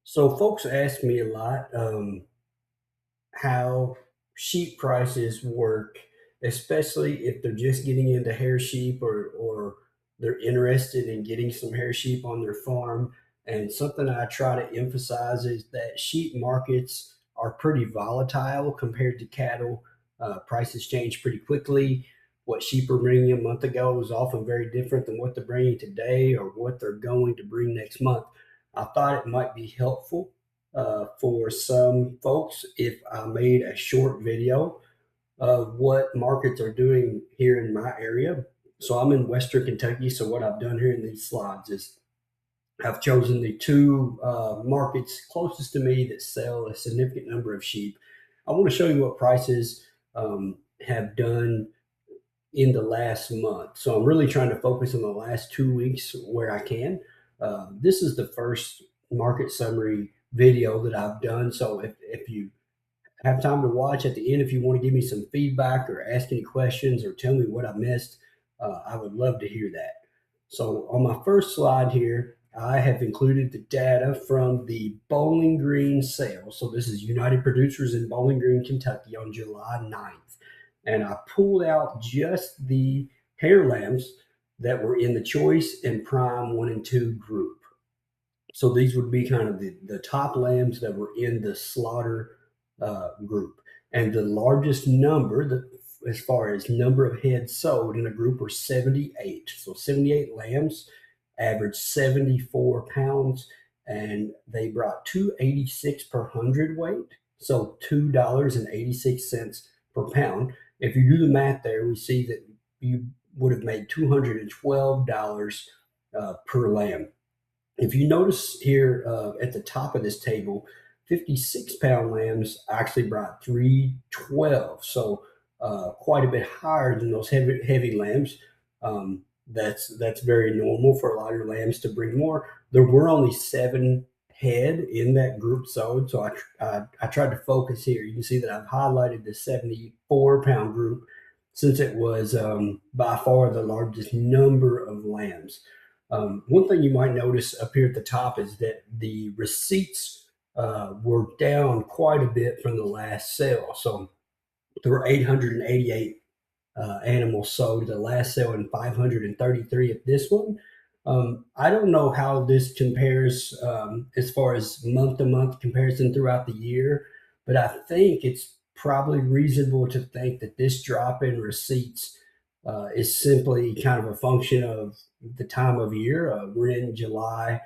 So folks ask me a lot how sheep prices work, especially if they're just getting into hair sheep or they're interested in getting some hair sheep on their farm. And something I try to emphasize is that sheep markets are pretty volatile compared to cattle. Prices change pretty quickly. What sheep were bringing a month ago is often very different than what they're bringing today or what they're going to bring next month. I thought it might be helpful for some folks if I made a short video of what markets are doing here in my area. So I'm in Western Kentucky. So what I've done here in these slides is I've chosen the two markets closest to me that sell a significant number of sheep. I want to show you what prices have done in the last month. So I'm really trying to focus on the last 2 weeks where I can. This is the first market summary video that I've done. So if you have time to watch at the end, if you want to give me some feedback or ask any questions or tell me what I missed, I would love to hear that. So on my first slide here, I have included the data from the Bowling Green sale. So this is United Producers in Bowling Green, Kentucky on July 9th. And I pulled out just the hair lambs that were in the choice and prime 1 and 2 group. So these would be kind of the top lambs that were in the slaughter group. And the largest number, as far as number of heads sold in a group, were 78. So 78 lambs, averaged 74 pounds, and they brought 286 per hundredweight. So $2.86 per pound. If you do the math there, we see that you would have made $212 per lamb. If you notice here at the top of this table, 56-pound lambs actually brought 312, so quite a bit higher than those heavy lambs. That's very normal for a lot of your lambs to bring more. There were only 7 head in that group sold, so I tried to focus here. You can see that I've highlighted the 74-pound group since it was by far the largest number of lambs. One thing you might notice up here at the top is that the receipts were down quite a bit from the last sale. So there were 888 animals sold at the last sale and 533 at this one. I don't know how this compares as far as month to month comparison throughout the year, but I think it's probably reasonable to think that this drop in receipts is simply kind of a function of the time of year. We're in July,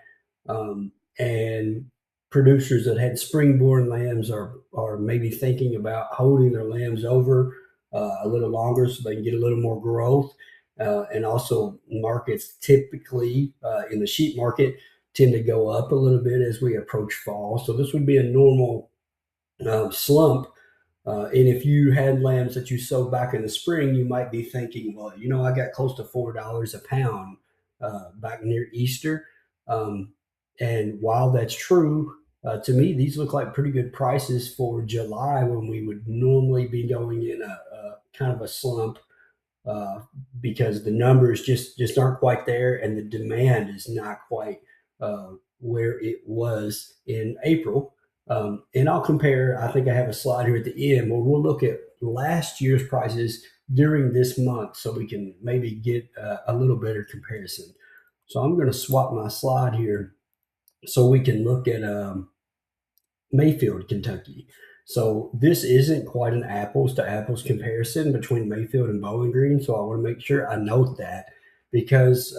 and producers that had spring-born lambs are maybe thinking about holding their lambs over a little longer so they can get a little more growth. And also, markets typically in the sheep market tend to go up a little bit as we approach fall. So this would be a normal slump. And if you had lambs that you sold back in the spring, you might be thinking, well, I got close to $4 a pound back near Easter. Um, and while that's true, to me, these look like pretty good prices for July when we would normally be going in a kind of a slump uh, because the numbers just aren't quite there and the demand is not quite where it was in April. And I'll compare. I think I have a slide here at the end where we'll look at last year's prices during this month so we can maybe get a little better comparison. So I'm going to swap my slide here so we can look at Mayfield, Kentucky. So this isn't quite an apples to apples comparison between Mayfield and Bowling Green. So I want to make sure I note that because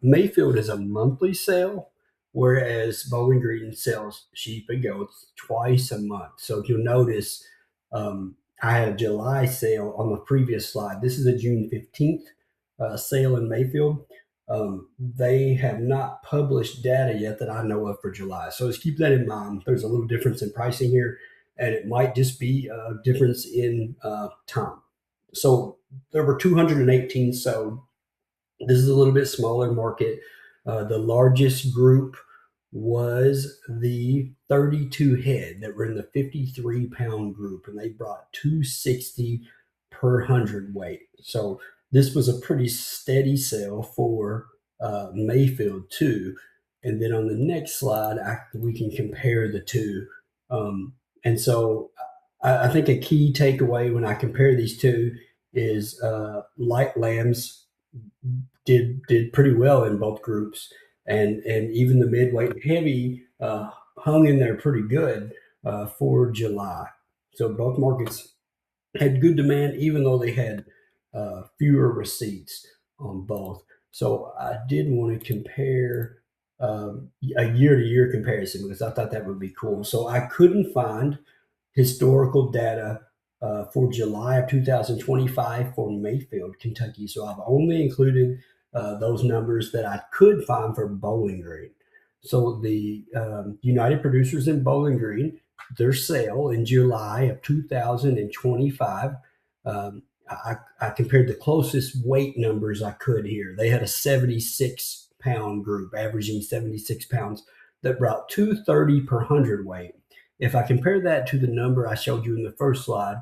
Mayfield is a monthly sale, whereas Bowling Green sells sheep and goats twice a month. So if you'll notice, I had a July sale on the previous slide. This is a June 15th sale in Mayfield. They have not published data yet that I know of for July. So just keep that in mind. There's a little difference in pricing here, and it might just be a difference in time. So there were 218 sold. This is a little bit smaller market. The largest group was the 32 head that were in the 53-pound group, and they brought 260 per hundredweight. So this was a pretty steady sale for Mayfield too. And then on the next slide, we can compare the two. And so I think a key takeaway when I compare these two is light lambs did pretty well in both groups, and even the midweight and heavy hung in there pretty good for July. So both markets had good demand, even though they had fewer receipts on both. So I did want to compare a year-to-year comparison because I thought that would be cool. So I couldn't find historical data for July of 2025 for Mayfield, Kentucky. So I've only included those numbers that I could find for Bowling Green. So the United Producers in Bowling Green, their sale in July of 2025, I compared the closest weight numbers I could here. They had a 76-pound group, averaging 76 pounds, that brought 230 per hundredweight. If I compare that to the number I showed you in the first slide,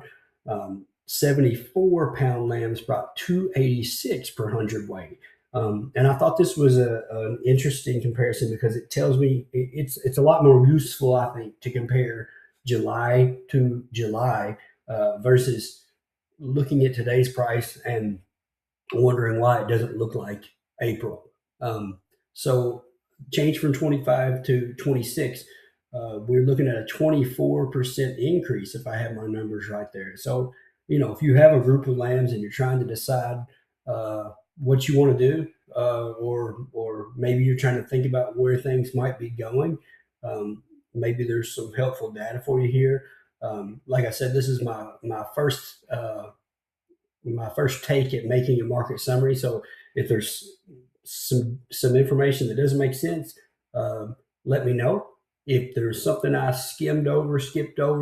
74-pound lambs brought 286 per hundredweight. And I thought this was an interesting comparison because it tells me it's a lot more useful, I think, to compare July to July versus looking at today's price and wondering why it doesn't look like April. So change from 25 to 26, we're looking at a 24% increase if I have my numbers right there. So, if you have a group of lambs and you're trying to decide what you want to do, or maybe you're trying to think about where things might be going, maybe there's some helpful data for you here. Like I said, this is my first take at making a market summary. So if there's some information that doesn't make sense, let me know. If there's something I skipped over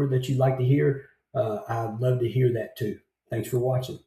that you'd like to hear, I'd love to hear that too. Thanks for watching.